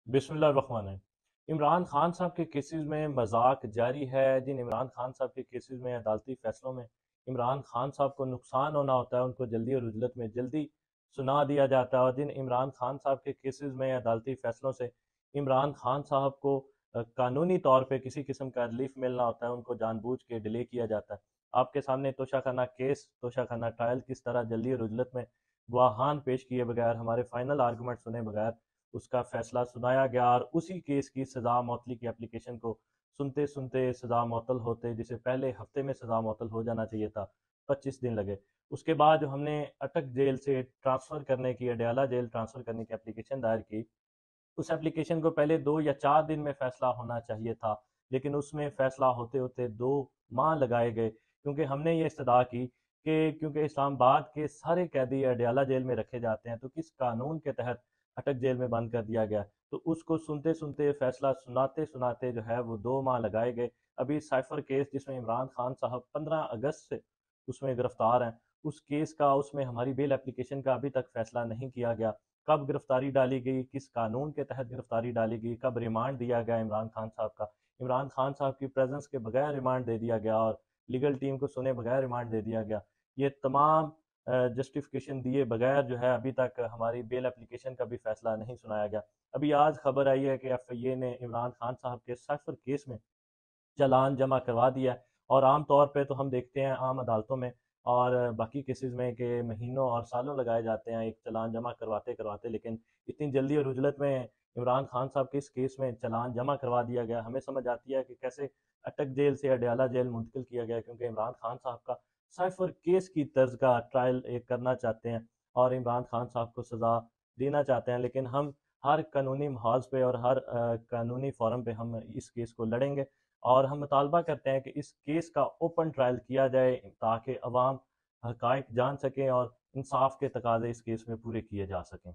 बिस्मिल्लाहिर्रहमानिर्रहीम। इमरान खान साहब के केसेस में मजाक जारी है। जिन इमरान खान साहब के केसेस में अदालती फैसलों में इमरान खान साहब को नुकसान होना होता है, उनको जल्दी और उजलत में जल्दी सुना दिया जाता है। और जिन इमरान खान साहब के केसेस में अदालती फैसलों से इमरान खान साहब को कानूनी तौर पे किसी किस्म का रिलीफ मिलना होता है, उनको जानबूझ के डिले किया जाता है। आपके सामने तोशाखाना केस, तोशाखाना ट्रायल किस तरह जल्दी और उजलत में गवाहान पेश किए बगैर, हमारे फाइनल आर्गूमेंट सुने बगैर उसका फैसला सुनाया गया, और उसी केस की सज़ा मअतली की एप्लीकेशन को सुनते सुनते सज़ा मअतल होते, जिसे पहले हफ्ते में सज़ा मअतल हो जाना चाहिए था, 25 दिन लगे। उसके बाद जो हमने अटक जेल से ट्रांसफ़र करने की, अडयाला जेल ट्रांसफ़र करने की एप्लीकेशन दायर की, उस एप्लीकेशन को पहले 2 या 4 दिन में फ़ैसला होना चाहिए था, लेकिन उसमें फ़ैसला होते होते 2 माह लगाए गए, क्योंकि हमने ये इस्तदा की कि क्योंकि इस्लामाबाद के सारे कैदी अडयाला जेल में रखे जाते हैं, तो किस कानून के तहत अटक जेल में बंद कर दिया गया। तो उसको सुनते सुनते, फ़ैसला सुनाते सुनाते जो है वो 2 माह लगाए गए। अभी साइफर केस, जिसमें इमरान खान साहब 15 अगस्त से उसमें गिरफ्तार हैं, उस केस का, उसमें हमारी बेल एप्लीकेशन का अभी तक फ़ैसला नहीं किया गया। कब गिरफ्तारी डाली गई, किस कानून के तहत गिरफ्तारी डाली गई, कब रिमांड दिया गया इमरान खान साहब का, इमरान खान साहब की प्रेजेंस के बगैर रिमांड दे दिया गया, और लीगल टीम को सुने बगैर रिमांड दे दिया गया। ये तमाम जस्टिफिकेशन दिए बगैर जो है अभी तक हमारी बेल एप्लीकेशन का भी फैसला नहीं सुनाया गया। अभी आज खबर आई है कि एफआईए ने इमरान खान साहब के साइफर केस में चालान जमा करवा दिया है। और आम तौर पे तो हम देखते हैं आम अदालतों में और बाकी केसेस में कि महीनों और सालों लगाए जाते हैं एक चालान जमा करवाते करवाते, लेकिन इतनी जल्दी और उजलत में इमरान खान साहब के इस केस में चालान जमा करवा दिया गया। हमें समझ आती है कि कैसे अटक जेल से अडयाला जेल मुंतकिल किया गया, क्योंकि इमरान खान साहब का साइफर केस की तर्ज का ट्रायल एक करना चाहते हैं और इमरान खान साहब को सज़ा देना चाहते हैं। लेकिन हम हर कानूनी महाज पे और हर कानूनी फोरम पे हम इस केस को लड़ेंगे, और हम मुतालबा करते हैं कि इस केस का ओपन ट्रायल किया जाए, ताकि अवाम हकाइक जान सकें और इंसाफ के तकाज़े इस केस में पूरे किए जा सकें।